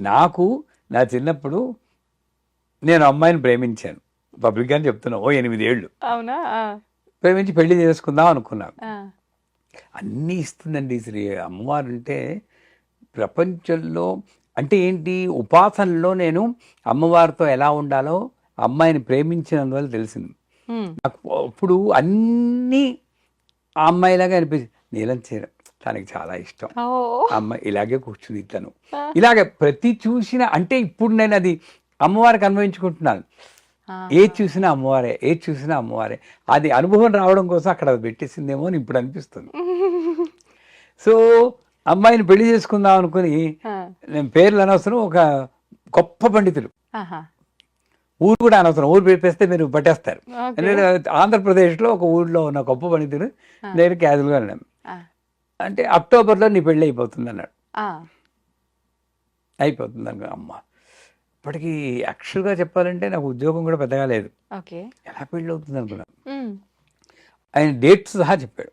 నాకు నా చిన్నప్పుడు నేను అమ్మాయిని ప్రేమించాను, పబ్లిక్గానే చెప్తున్నా, ఓ 8 ఏళ్ళు అవునా? ప్రేమించి పెళ్లి చేసుకుందాం అనుకున్నాను. ఆ. అన్నీ ఇస్తుందండి శ్రీ అమ్మవారు. అంటే ప్రపంచంలో అంటే ఏంటి, ఉపాసనలో నేను అమ్మవారితో ఎలా ఉండాలో అమ్మాయిని ప్రేమించినందువల్ల తెలిసింది ఉమ్. నాకు. అప్పుడు అన్నీ ఆ అమ్మాయిలాగా అనిపించింది. నీలం చీర తనకి చాలా ఇష్టం, ఓ. అమ్మాయి ఇలాగే కూర్చుని తను ఆ. ఇలాగే ప్రతి చూసిన, అంటే ఇప్పుడు నేను అది అమ్మవారికి అన్వయించుకుంటున్నాను. ఆ. ఏది చూసినా అమ్మవారే, ఏది చూసినా అమ్మవారే. అది అనుభవం రావడం కోసం అక్కడ అది పెట్టేసిందేమో అని ఇప్పుడు అనిపిస్తుంది. సో అమ్మాయిని పెళ్లి చేసుకుందాం అనుకుని, ఆ. నేను పేర్లు అనవసరం, ఒక గొప్ప పండితులు, ఆహా. ఊరు కూడా అనవసరం, ఊరు పెట్టేస్తే మీరు పట్టేస్తారు. ఓకే. నేను ఆంధ్రప్రదేశ్లో ఒక ఊళ్ళో ఉన్న గొప్ప పండితుడు నేను క్యాజువల్గా అన్నాను, ఆ. అంటే అక్టోబర్లో నీ పెళ్ళి అయిపోతుంది అన్నాడు. ఆ. అయిపోతుంది అన్న. అమ్మ ఇప్పటికీ యాక్చువల్గా చెప్పాలంటే నాకు ఉద్యోగం కూడా పెద్దగా లేదు, ఓకే. ఎలా పెళ్ళి అవుతుంది అనుకున్నాను. ఉమ్. ఆయన డేట్ సహా చెప్పాడు.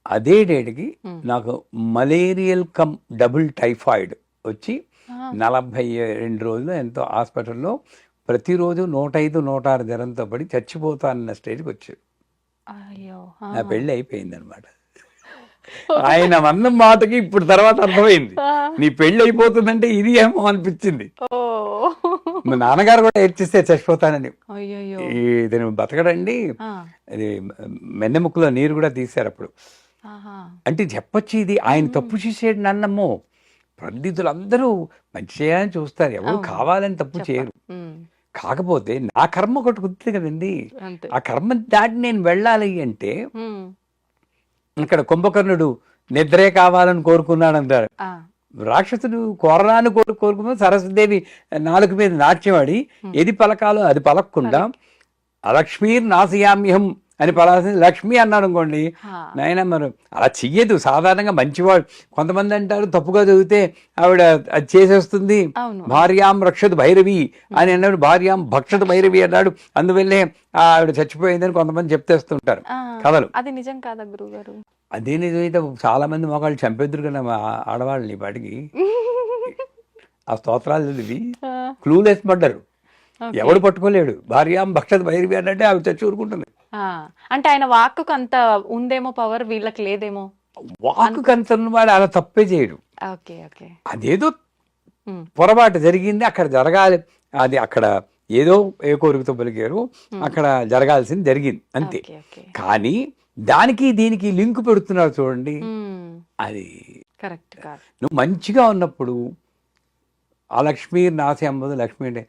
అదే డేట్కి నాకు మలేరియల్ కమ్ డబుల్ టైఫాయిడ్ వచ్చి ఆ. 42 రోజులు ఎంతో హాస్పిటల్లో ప్రతిరోజు 105, 106 జ్వరంతో పడి చచ్చిపోతానన్న స్టేజ్కి వచ్చాడు. అయ్యో. నా పెళ్ళి అయిపోయింది అనమాట. ఆయన అన్న మాటకి ఇప్పుడు తర్వాత అర్థమైంది, నీ పెళ్ళి అయిపోతుందంటే ఇది ఏమో అనిపించింది. ఓ. మా నాన్నగారు కూడా ఏడ్చిస్తే చచ్చిపోతానని. అయ్యయ్యో. ఇది బతకడండి, ఆ. అది మెన్నెముక్కలో నీరు కూడా తీశారు అప్పుడు. ఆహా. అంటే చెప్పొచ్చు, ఇది ఆయన తప్పు చేసేడు నన్నమ్మో. పండితులందరూ మంచి చేయాలని చూస్తారు, ఎవరు కావాలని తప్పు చేయరు. ఉమ్. కాకపోతే నా కర్మ ఒకటి కుదురుతుంది కదండి, అంతే. ఆ కర్మ దాటి నేను వెళ్ళాలి అంటే, ఉమ్. ఇక్కడ కుంభకర్ణుడు నిద్రే కావాలని కోరుకున్నాడు అంటారు. ఆ. రాక్షసుడు కోరలాన్ని కోరుకున్న సరస్వదేవి నాలుగు మీద నాట్యమాడి ఏది పలకాలో అది పలకకుండా అలక్ష్మీర్ నాశయామ్యం అని పలాల్సింది లక్ష్మి అన్నాడు అనుకోండి, నాయన మరి అలా చెయ్యదు. సాధారణంగా మంచివాడు, కొంతమంది అంటారు తప్పుగా చదివితే ఆవిడ అది చేసేస్తుంది, అవును. భార్యాం రక్షతు భైరవి అని అన్నాడు, భార్యాం భక్షతు భైరవి అన్నాడు, అందువల్లే ఆవిడ చచ్చిపోయిందని కొంతమంది చెప్తేస్తుంటారు కథలు. అది నిజం కాదా గురుగారు? అదే నిజమైతే చాలా మంది మొగాళ్ళు చంపేద్దరు కదా మా ఆడవాళ్ళని ఈ పాటికి. ఆ స్తోత్రాలు చదివి క్లూలెస్ పడ్డారు, ఎవడు పట్టుకోలేడు. భార్యాం భక్షతు భైరవి అన్నట్టే ఆవిడ చచ్చి ఊరుకుంటుంది. అంటే ఆయన వాక్కు అంత ఉందేమో పవర్, వీళ్ళకి లేదేమో. వాక్కు కంతన్న వాడు అలా తప్పే చేయడు. ఓకే. ఓకే. అదేదో పొరపాటు జరిగింది, అక్కడ జరగాలి, అది అక్కడ ఏదో ఏ కోరికతో పలికారు, అక్కడ జరగాల్సింది జరిగింది అంతే. ఓకే. ఓకే. కానీ దానికి దీనికి లింక్ పెడుతున్నారు చూడండి, అది కరెక్ట్ కాదు. నువ్వు మంచిగా ఉన్నప్పుడు ఆ లక్ష్మీ నాసి అమ్మదు, లక్ష్మి అంటే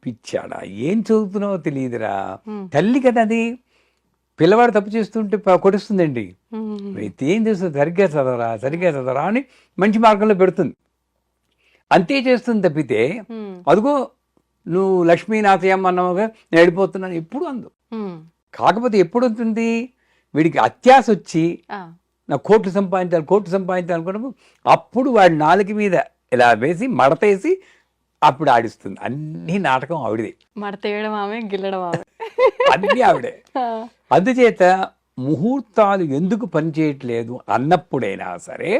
పిచ్చాడా ఏం చదువుతున్నావో తెలియదురా, తల్లి కదా అది. పిల్లవాడు తప్పు చేస్తుంటే కొడుస్తుందండి, ఏం చేస్తుంది, సరిగ్గా చదవరా అని మంచి మార్గంలో పెడుతుంది, అంతే చేస్తుంది తప్పితే అదిగో నువ్వు లక్ష్మీనాథయ్యమ్మ అన్నగా నేను వెళ్ళిపోతున్నాను ఎప్పుడు అందు. కాకపోతే ఎప్పుడు ఉంటుంది, వీడికి అత్యాశ వచ్చి నా కోట్లు సంపాదించాలి అనుకున్నప్పుడు అప్పుడు వాడి నాలుక మీద ఇలా వేసి మడతేసి అప్పుడు ఆడిస్తుంది. అన్ని నాటకం ఆవిడదే, మడతేయడం ఆమె, గిల్లడం ఆమె, అన్ని ఆవిడే. అందుచేత ముహూర్తాలు ఎందుకు పనిచేయట్లేదు అన్నప్పుడైనా సరే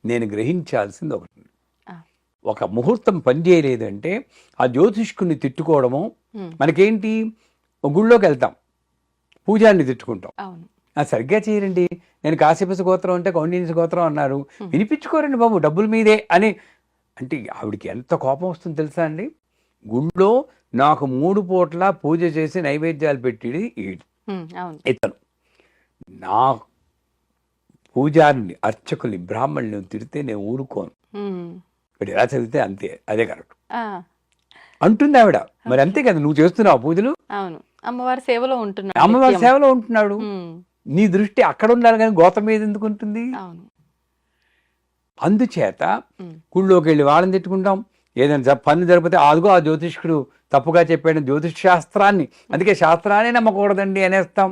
నేను గ్రహించాల్సింది ఒకటి, ఒక ముహూర్తం పనిచేయలేదంటే ఆ జ్యోతిష్కుని తిట్టుకోవడము. మనకేంటి, గుళ్ళోకి వెళ్తాం, పూజారిని తిట్టుకుంటాం, సరిగ్గా చేయరండి, నేను కాశ్యప గోత్రం అంటే కౌండిన్య గోత్రం అన్నారు, వినిపించుకోరండి బాబు, డబ్బుల మీదే అని. అంటే ఆవిడికి ఎంత కోపం వస్తుందో తెలుసా అండి. గుళ్ళో నాకు 3 పూట్ల పూజ చేసి నైవేద్యాలు పెట్టిది ఇతను. నా పూజారిని, అర్చకుల్ని, బ్రాహ్మణుని తిడితే నేను ఊరుకోను, ఇప్పుడు ఎలా చదివితే అంతే, అదే కరెక్ట్ అంటుంది ఆవిడ. మరి అంతే కదా, నువ్వు చేస్తున్నావు పూజలు, అమ్మవారి సేవలో ఉంటున్నాడు, అమ్మవారి సేవలో ఉంటున్నాడు, నీ దృష్టి అక్కడ ఉండాలి కానీ గోత మీద ఎందుకు ఉంటుంది. అందుచేత గుళ్ళోకి వెళ్ళి వాళ్ళని తిట్టుకుంటాం, ఏదైనా పన్ను జరిపితే అదిగో ఆ జ్యోతిష్కుడు తప్పుగా చెప్పాడు, జ్యోతిష్ శాస్త్రాన్ని, అందుకే శాస్త్రాన్ని నమ్మకూడదండి అనేస్తాం.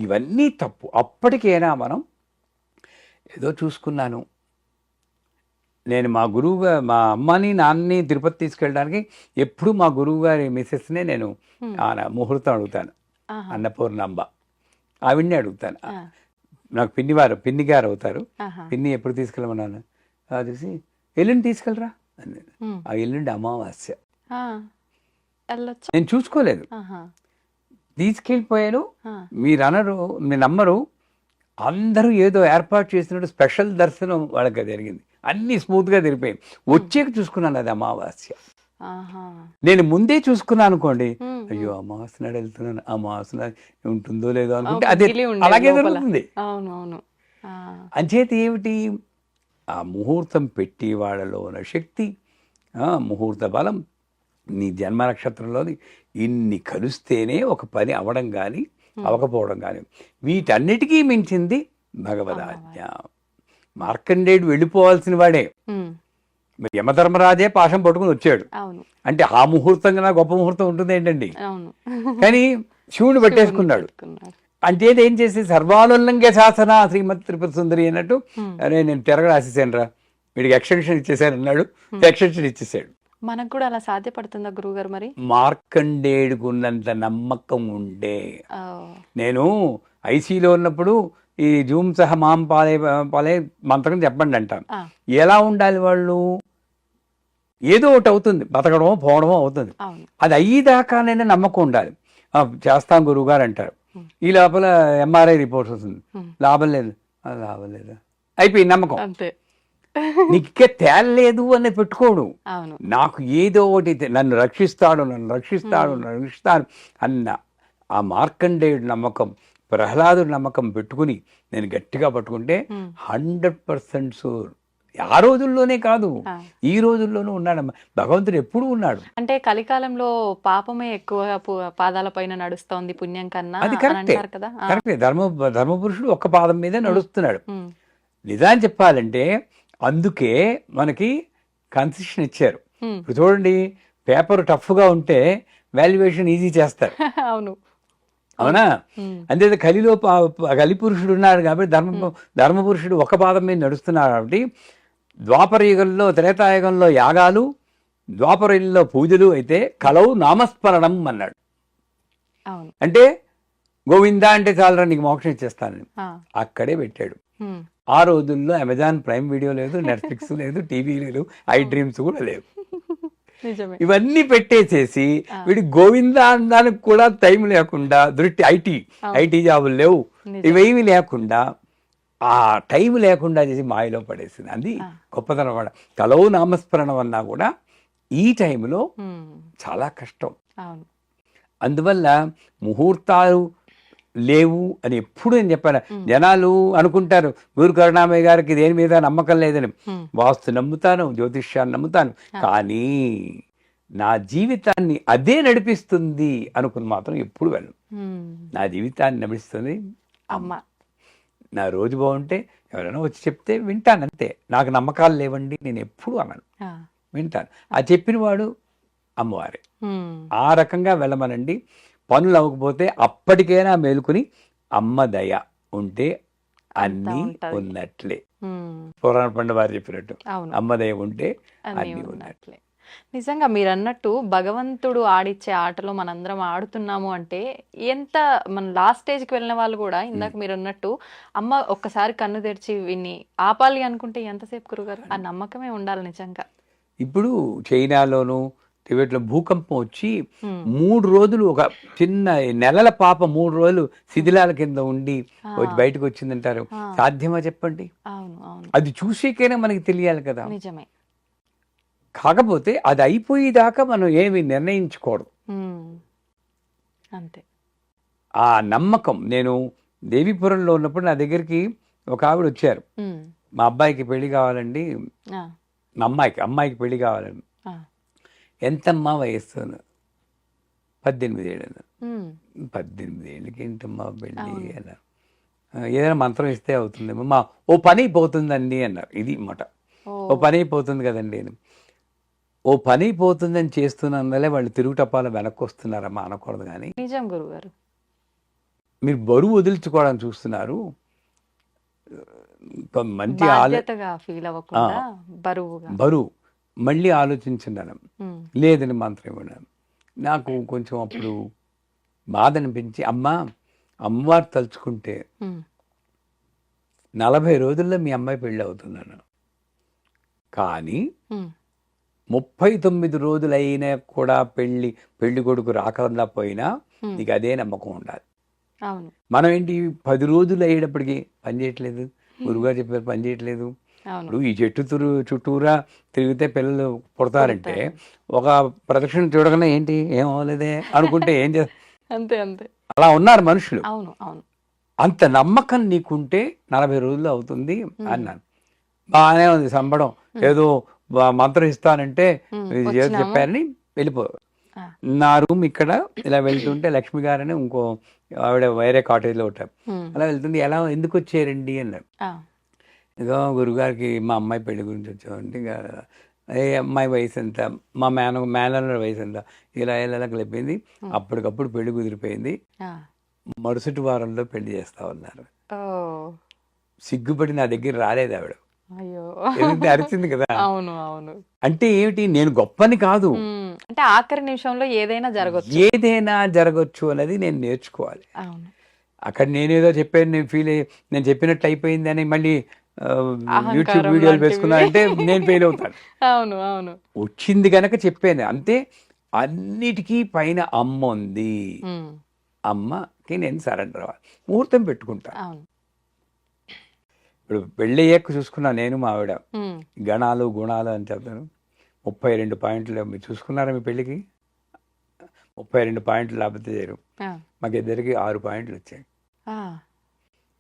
ఇవన్నీ తప్పు. అప్పటికైనా మనం ఏదో చూసుకున్నాను, నేను మా మా అమ్మని నాన్నని తిరుపతి తీసుకెళ్ళడానికి ఎప్పుడు మా గురువు గారి మిసెస్నే నేను ముహూర్తం అడుగుతాను, అన్నపూర్ణాంబ ఆవిడ్ని అడుగుతాను. నాకు పిన్ని గారు అవుతారు, పిన్ని ఎప్పుడు తీసుకెళ్ళమన్నాను చూసి ఎల్లుండి తీసుకెళ్ళరా అని. ఉమ్. ఆ ఎల్లుండి అమావాస్య. ఆ, వెళ్ళొచ్చు. నేను చూసుకోలేదు, ఆహా. తీసుకెళ్ళిపోయాను. ఆ. మీరు అనరు, మీరు నమ్మరు, అందరూ ఏదో ఏర్పాటు చేసినట్టు స్పెషల్ దర్శనం వాళ్ళకి జరిగింది. అన్నీ స్మూత్గా తిరిగిపోయాయి. వచ్చాక చూసుకున్నాను అది అమావాస్య. ఆహా. నేను ముందే చూసుకున్నాను అనుకోండి, ఉమ్, అయ్యో అమావాస్య నాడు వెళ్తున్నాను, అమావాస్య నాడు ఉంటుందో లేదో అనుకుంటే ఒక అదే గిలి ఉండేది అలాగే లోపల. జరుగుతుంది. అవును అవును. ఆ. అంచేత ఏమిటి, ఆ ముహూర్తం పెట్టి వాళ్ళలో ఉన్న శక్తి, ముహూర్త బలం, నీ జన్మ నక్షత్రంలోని ఇన్ని కలిస్తేనే ఒక పని అవడం కానీ అవకపోవడం కానీ. వీటన్నిటికీ మించింది భగవదాజ్ఞ. మార్కండేయుడు వెళ్ళిపోవాల్సిన వాడే, ఉమ్. మరి యమధర్మరాజే పాశం పట్టుకుని వచ్చాడు. అవును అంటే ఆ ముహూర్తం కన్నా గొప్ప ముహూర్తం ఉంటుంది ఏంటండి. అవును. కానీ శివుడు పట్టేసుకున్నాడు. పెట్టుకున్నాడు. అంటే ఏం చేసి సర్వానుల్లంఘ్య శాసన శ్రీమత్ త్రిపుర సుందరి అన్నట్టు, అరే నేను తిరగ రాసేసాను రా, వీడికి ఎక్స్టెన్షన్ ఇచ్చేసాను అన్నాడు. ఎక్స్టెన్షన్ ఇచ్చేసాడు. మనకు కూడా అలా సాధ్యపడుతుందా గురువుగారు మరి? మార్కండేయుడికి ఉన్నంత నమ్మకం ఉండే. ఆ. నేను ఐసీలో ఉన్నప్పుడు ఈ జూమ్ సహ మాం పాలే పాలే మంత్రం చెప్పండి అంటాను. ఆ. ఎలా ఉండాలి వాళ్ళు, ఏదో ఒకటి అవుతుంది, బతకడమో పోవడమో అవుతుంది. అవును. అది అయ్యేదాకానైనా నమ్మకం ఉండాలి. చేస్తాం గురువు గారు అంటారు. ఈ లోపల ఎంఆర్ఐ రిపోర్ట్స్ వస్తుంది, లాభం లేదు, లాభం లేదు, అయిపోయి నమ్మకం. అంతే. నీకే తేలలేదు అని పెట్టుకోడు. అవును. నాకు ఏదో ఒకటి నన్ను రక్షిస్తాడు, నన్ను రక్షిస్తాడు, నన్ను రక్షిస్తాడు అన్న ఆ మార్కండేయుడు నమ్మకం, ప్రహ్లాదుడు నమ్మకం పెట్టుకుని నేను గట్టిగా పట్టుకుంటే 100% షూర్. ఆ రోజుల్లోనే కాదు, ఈ రోజుల్లోనూ ఉన్నాడు భగవంతుడు, ఎప్పుడూ ఉన్నాడు. అంటే కలికాలంలో పాపమే ఎక్కువగా పాదాల పైన నడుస్తోంది పుణ్యం కన్నా అది అని కరెక్టే, అంటారు కదా. కరెక్టే. ధర్మపురుషుడు ఒక్క పాదం మీదే నడుస్తున్నాడు. ఉమ్. నిజాన్ని చెప్పాలంటే అందుకే మనకి కన్సెషన్ ఇచ్చారు. ఇప్పుడు చూడండి, పేపర్ టఫ్గా ఉంటే వాల్యుయేషన్ ఈజీ చేస్తారు. అవును అవునా? అంతే కలిలో కలిపురుషుడు ఉన్నాడు కాబట్టి ధర్మపురుషుడు ఒక పాదం మీద నడుస్తున్నాడు కాబట్టి ద్వాపర యుగంలో, త్రేతాయుగంలో యాగాలు, ద్వాపర యుగంలో పూజలు అయితే కలవు నామస్మరణం అన్నాడు. అవును. అంటే గోవిందా అంటే చాలరా నీకు మోక్షం ఇచ్చేస్తానని ఆ. అక్కడే పెట్టాడు. ఉమ్. ఆ రోజుల్లో అమెజాన్ ప్రైమ్ వీడియో లేదు, నెట్ఫ్లిక్స్ లేదు, టీవీ లేదు, ఐ డ్రీమ్స్ కూడా లేవు. నిజమే. ఇవన్నీ పెట్టేసేసి వీడి గోవిందా అనడానికి కూడా టైం లేకుండా, దృష్టి ఐటీ జాబులు లేవు, ఇవేమి లేకుండా, ఆ టైం లేకుండా చేసి మాయలో పడేసింది. అది గొప్పతనం కూడా. కలవు నామస్మరణం అన్నా కూడా ఈ టైంలో చాలా కష్టం. అవును. అందువల్ల ముహూర్తాలు లేవు అని ఎప్పుడు నేను చెప్పాను. జనాలు అనుకుంటారు గురు కరుణామయ్య గారికి దేని మీద నమ్మకం లేదని. వాస్తు నమ్ముతాను, జ్యోతిష్యాన్ని నమ్ముతాను, కానీ నా జీవితాన్ని అదే నడిపిస్తుంది అనుకుని మాత్రం ఎప్పుడు వెళ్ళను. నా జీవితాన్ని నడిపిస్తుంది అమ్మ. నా రోజు బాగుంటే ఎవరైనా వచ్చి చెప్తే వింటాను, అంతే. నాకు నమ్మకాలు లేవండి నేను ఎప్పుడు అన్నాను, వింటాను. ఆ చెప్పిన వాడు అమ్మవారే. ఆ రకంగా వెళ్ళమనండి. పనులు అవ్వకపోతే అప్పటికైనా మేలుకుని అమ్మ దయ ఉంటే అన్నీ ఉన్నట్లే. పురాణ పండు వారు చెప్పినట్టు అమ్మ దయ ఉంటే అన్నీ ఉన్నట్లే. నిజంగా మీరు అన్నట్టు భగవంతుడు ఆడిచ్చే ఆటలో మనందరం ఆడుతున్నాము అంటే ఎంత మన లాస్ట్ స్టేజ్కి వెళ్ళిన వాళ్ళు కూడా ఇందాక మీరు అన్నట్టు అమ్మ ఒక్కసారి కన్ను తెరిచి విని ఆపాలి అనుకుంటే ఎంతసేపు గురుగారు? ఆ నమ్మకమే ఉండాలి నిజంగా. ఇప్పుడు చైనాలోను టిబెట్లో భూకంపం వచ్చి 3 రోజులు ఒక చిన్న నెలల పాప 3 రోజులు శిథిలాల కింద ఉండి బయటకు వచ్చిందంటారు. సాధ్యమా చెప్పండి? అది చూసేకైనా మనకి తెలియాలి కదా. నిజమే. కాకపోతే అది అయిపోయేదాకా మనం ఏమి నిర్ణయించుకోవడం అంతే. ఆ నమ్మకం. నేను దేవీపురంలో ఉన్నప్పుడు నా దగ్గరికి ఒక ఆవిడ వచ్చారు. మా అబ్బాయికి పెళ్లి కావాలండి, మా అమ్మాయికి పెళ్లి కావాలండి. ఎంతమ్మా వయస్సు? 18 ఏళ్ళు. 18 ఏళ్ళకి ఏంటమ్మా పెళ్ళి అన్నారు. ఏదైనా మంత్రం ఇస్తే అవుతుందేమో, మా ఓ పని అయిపోతుందండి అన్నారు. ఇది మాట, ఓ పని అయిపోతుంది కదండి. ఓ పని అయిపోతుందని చేస్తున్నందువల్లే వాళ్ళు తిరుగుటప్పాల వెనక్కి వస్తున్నారమ్మా అనకూడదు. కానీ నిజం గురుగారు, మీరు బరువు వదిలించుకోవడానికి చూస్తున్నారు. మంచి బరువు మళ్ళీ ఆలోచించున్నాను. లేదని మంత్రం ఇవ్వడం నాకు కొంచెం అప్పుడు బాధ అనిపించి, అమ్మవారు తలుచుకుంటే 40 రోజుల్లో మీ అమ్మాయి పెళ్ళి అవుతున్నాను. కానీ ఉమ్, 39 రోజులైనా కూడా పెళ్లి కొడుకు రాకుండా పోయినా ఉమ్, నీకు అదే నమ్మకం ఉండాలి. అవును మనం ఏంటి 10 రోజులు అయ్యేటప్పటికి పని చేయట్లేదు, గురువుగారు చెప్పారు పని చేయట్లేదు. అవును ఇప్పుడు ఈ చెట్టు చుట్టూరా తిరిగితే పిల్లలు పుడతారంటే పుడతారు. ఒక ప్రదక్షిణ చూడగానే ఏంటి ఏం అవ్వలేదే అనుకుంటే ఏం చేస్తా, అంతే అంతే అలా ఉన్నారు మనుషులు. అవును అవును అంత నమ్మకం నీకుంటే 40 రోజుల్లో అవుతుంది ఉమ్, అన్నాను. బాగానే ఉంది సంబడం, ఏదో మంత్రం ఇస్తానంటే ఇది ఏదో వచ్చినాము చెప్పారని వెళ్ళిపో. ఆ, నా రూమ్ ఇక్కడ ఇలా వెళ్తుంటే లక్ష్మి గారని ఇంకో ఆవిడ వేరే కాటేజ్లో ఉంటారు. ఉమ్, అలా వెళ్తుంది, ఎలా ఎందుకు వచ్చారండి అన్నారు. ఆ, ఇదో గురుగారికి మా అమ్మాయి పెళ్లి గురించి వచ్చామంటే ఇంకా ఏ అమ్మాయి వయసు ఎంత, మా మేనల్ల వయసు ఎంత, ఇలా కలిపింది. అప్పటికప్పుడు పెళ్లి కుదిరిపోయింది, ఆ. మరుసటి వారంలో పెళ్లి చేస్తా ఉన్నారు. ఓ సిగ్గుపడి నా దగ్గర రాలేదు ఆవిడ, అయ్యో ఎందుకంటే అరిచింది కదా. అవును అవును అంటే ఏమిటి, నేను గొప్పని కాదు, అంటే ఆఖరి నిమిషంలో ఏదైనా జరగచ్చు. ఏదైనా జరగచ్చు అనేది నేను నేర్చుకోవాలి. అవును అక్కడ నేనేదో చెప్పాను, నేను చెప్పినట్టు అయిపోయింది అని మళ్ళీ యూట్యూబ్ అహంకారం వీడియోలు లాంటివి. వేసుకున్నా అంటే నేను ఫెయిల్ అవుతాను. అవును అవును వచ్చింది కనుక చెప్పాను అంతే. అన్నిటికీ పైన అమ్మ ఉంది, ఉమ్, అమ్మకి నేను సరెండర్ అవ్వాలి, ముహూర్తం పెట్టుకుంటా. అవును ఇప్పుడు పెళ్ళయ్యాక చూసుకున్నా నేను మా ఆవిడ, ఉమ్, గణాలు గుణాలు అని చెప్తాను. 32 పాయింట్లు మీరు చూసుకున్నారా మీ పెళ్ళికి? 32 పాయింట్లు లేకపోతే చేయరు. ఆ, మాకు ఇద్దరికి 6 పాయింట్లు వచ్చాయి. ఆ,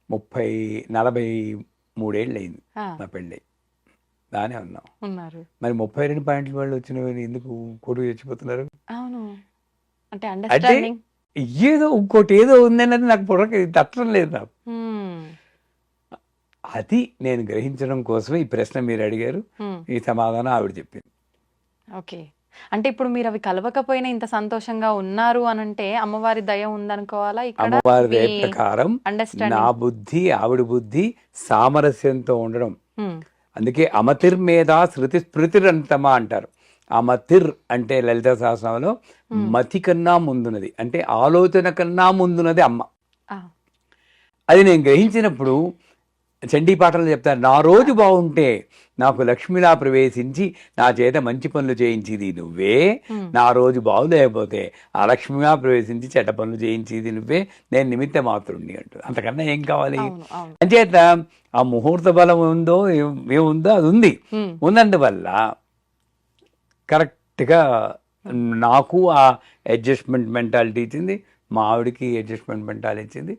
43 ఏళ్ళు అయింది ఆ, మా పెళ్ళి, బాగానే ఉన్నాం. ఉన్నారు. మరి 32 పాయింట్ల వాళ్ళు వచ్చినవి ఎందుకు కొడుకు చచ్చిపోతున్నారు? అవును అంటే అంటే అండర్స్టాండింగ్. ఏదో ఇంకోటి ఏదో ఉందన్నది నాకు పొడక తట్టడం లేదు నాకు. అది నేను గ్రహించడం కోసమే ఈ ప్రశ్న మీరు అడిగారు, ఈ సమాధానం ఆవిడ చెప్పింది. ఓకే అంటే ఇప్పుడు మీరు అవి కలవకపోయినా ఇంత సంతోషంగా ఉన్నారు అని అంటే అమ్మవారి దయ ఉందనుకోవాలా ఇక్కడ? అమ్మవారి దయ మీ ప్రకారం నా అండర్స్టాండింగ్. బుద్ధి ఆవిడ బుద్ధి సామరస్యంతో ఉండడం. అందుకే అమతిర్మేధా శృతి స్మృతిరంతమా అంటారు. అమతిర్ అంటే లలిత సహస్రనామంలో మతి కన్నా ముందున్నది, అంటే ఆలోచన కన్నా ముందున్నది అమ్మ. అది నేను గ్రహించినప్పుడు చండీ పాటలు చెప్తారు, నా రోజు బాగుంటే నాకు లక్ష్మిలా ప్రవేశించి నా చేత మంచి పనులు చేయించేది నువ్వే, నా రోజు బాగులేకపోతే ఆ లక్ష్మిగా ప్రవేశించి చెడ్డ పనులు చేయించేది నువ్వే, నేను నిమిత్త మాత్రుడిని అంటూ. అంతకన్నా ఏం కావాలి? అంచేత ఆ ముహూర్త బలం ఉందో ఏముందో అది ఉంది. ఉన్నందువల్ల కరెక్ట్గా నాకు ఆ అడ్జస్ట్మెంట్ మెంటాలిటీ ఇచ్చింది, మా ఆవిడికి అడ్జస్ట్మెంట్ మెంటాలిటీ ఇచ్చింది,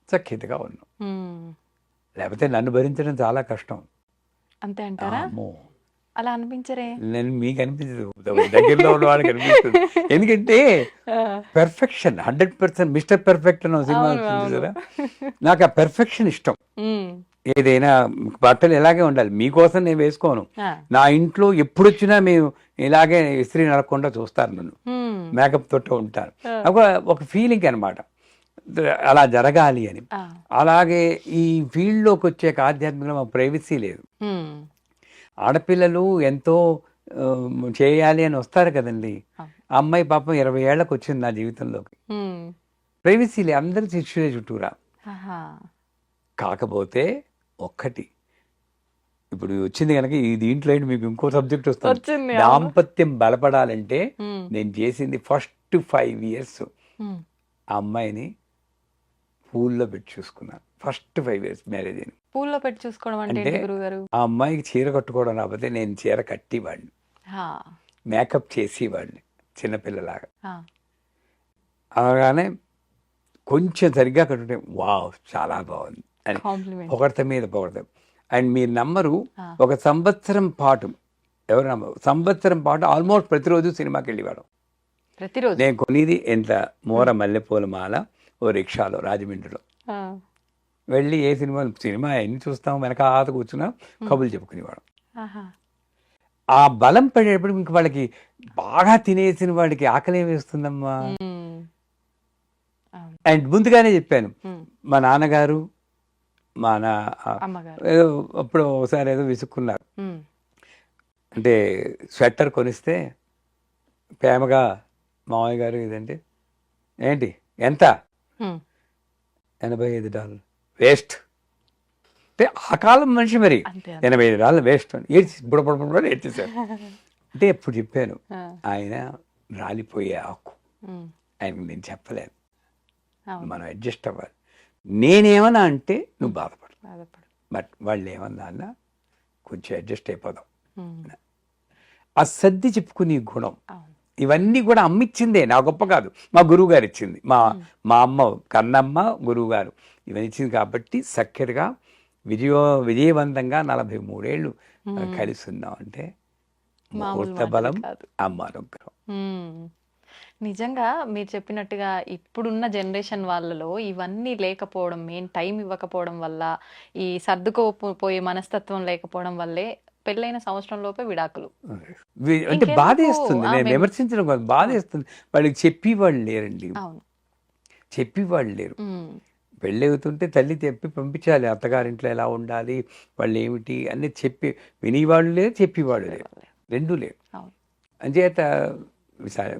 సఖ్యతగా ఉన్నాం. లేకపోతే నన్ను భరించడం చాలా కష్టం. అంతే అంటారా? అమ్మో, అలా అనిపించరే? నేను మీకు అనిపించదు, దగ్గరలో ఉన్న వాళ్ళకి అనిపిస్తుంది. ఎందుకంటే పెర్ఫెక్షన్ 100%, మిస్టర్ పెర్ఫెక్ట్ అన్న సినిమా చూసారా, నాకు ఆ పెర్ఫెక్షన్ ఇష్టం. ఏదైనా బట్టలు ఇలాగే ఉండాలి, మీకోసం నేను వేసుకోను. నా ఇంట్లో ఎప్పుడు వచ్చినా మేము ఇలాగే ఇస్త్రీ నడకుండా చూస్తారు, నన్ను మేకప్ తోటే ఉంటారు. ఒక ఫీలింగ్ అనమాట, అలా జరగాలి అని. అలాగే ఈ ఫీల్డ్లోకి వచ్చే ఆధ్యాత్మికంగా మాకు ప్రైవసీ లేదు. ఆడపిల్లలు ఎంతో చేయాలి అని వస్తారు కదండి. అమ్మాయి పాపం 20 ఏళ్లకు వచ్చింది నా జీవితంలోకి, ప్రైవసీ లేదు, అందరు శిష్యులే చుట్టూరా. కాకపోతే ఒక్కటి ఇప్పుడు వచ్చింది కనుక ఈ దీంట్లో మీకు ఇంకో సబ్జెక్ట్ వస్తుంది. దాంపత్యం బలపడాలంటే నేను చేసింది ఫస్ట్ 5 years ఆ అమ్మాయిని పూల్లో పెట్టి చూసుకున్నాను. ఫస్ట్ 5 years మ్యారేజ్ అయింది. పూల్లో పెట్టి చూసుకోవడం అంటే ఆ అమ్మాయికి చీర కట్టుకోవడం రాకపోతే నేను చీర కట్టివాడిని, మేకప్ చేసేవాడిని చిన్నపిల్లలాగా. అలాగానే కొంచెం సరిగ్గా కట్టుకుంటే వావ్ చాలా బాగుంది అని పొగడత మీద పొగడతాం. అండ్ మీరు నమ్మరు, ఒక సంవత్సరం పాటు, ఎవరు నమ్మరు, సంవత్సరం పాటు ఆల్మోస్ట్ ప్రతిరోజు సినిమాకి వెళ్ళేవాడు. ప్రతిరోజు నేను కొనేది ఎంత, మోర మల్లెపూల మాల ఓ రిక్షాలో రాజమండ్రిలో వెళ్ళి ఏ సినిమా ఎన్ని చూస్తాం, వెనక ఆత కూర్చున్నా కబుర్లు చెప్పుకునేవాడు. ఆ బలం పడేటప్పుడు ఇంక వాళ్ళకి బాగా తినేసిన వాడికి ఆకలి వేస్తుందమ్మా. అండ్ ముందుగానే చెప్పాను, మా నాన్నగారు మా ఏదో అప్పుడు ఒకసారి ఏదో విసుక్కున్నారు. అంటే స్వెటర్ కొనిస్తే ప్రేమగా మామయ్య గారు ఇదంటే ఏంటి ఎంత, $85 వేస్ట్ అంటే ఆ కాలం మనిషి మరి అంతే 85 రాళ్ళు వేస్ట్ ఏడ్చి బుడబుడ ఏడ్చేశారు. అంటే ఎప్పుడు చెప్పాను ఆ, ఆయన రాలిపోయే ఆకు, ఉమ్, ఆయనకు నేను చెప్పలేను, అవును, మనం అడ్జస్ట్ అవ్వాలి. నేనేమన్నా అంటే నువ్వు బాధపడు, బాధపడు. బట్ వాళ్ళు ఏమన్నా అన్నా కొంచెం అడ్జస్ట్ అయిపోదాం. ఉమ్, ఆ సర్ది చెప్పుకునే గుణం, అవును, ఇవన్నీ కూడా అమ్మ ఇచ్చిందే, నా గొప్ప కాదు, మా గురువు గారు ఇచ్చింది. మా అమ్మ కన్నమ్మ గురువు గారు ఇవన్నీ ఇచ్చింది కాబట్టి చక్కగా విజయవంతంగా 43 ఏళ్ళు కలిసి ఉన్నాం అంటే మామూలు ముహూర్త మాటలు బలం, కాదు. అమ్మ అనుగ్రహం. ఉమ్. నిజంగా మీరు చెప్పినట్టుగా ఇప్పుడున్న జనరేషన్ వాళ్ళలో ఇవన్నీ లేకపోవడం, మెయిన్ టైం ఇవ్వకపోవడం వల్ల, ఈ సర్దుకోపోయే మనస్తత్వం లేకపోవడం వల్లే పెళ్ళైన సంవత్సరం లోపే విడాకులు. అంటే ఇంకెందుకు బాధేస్తుంది, నేను మేము విమర్శించడం కాదు, బాధేస్తుంది. వాళ్ళకి చెప్పేవాళ్ళు లేరండి, అవును. చెప్పేవాళ్ళు లేరు. ఉమ్, పెళ్ళవుతుంటే తల్లి చెప్పి పంపించాలి, అత్తగారింట్లో ఎలా ఉండాలి, వాళ్ళు ఏమిటి అన్నీ చెప్పి వినేవాళ్ళు లేరు, చెప్పేవాళ్ళు లేరు, రెండూ లేరు. అవును, అంచేత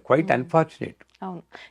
క్వైట్ అన్ఫార్చునేట్. అవును.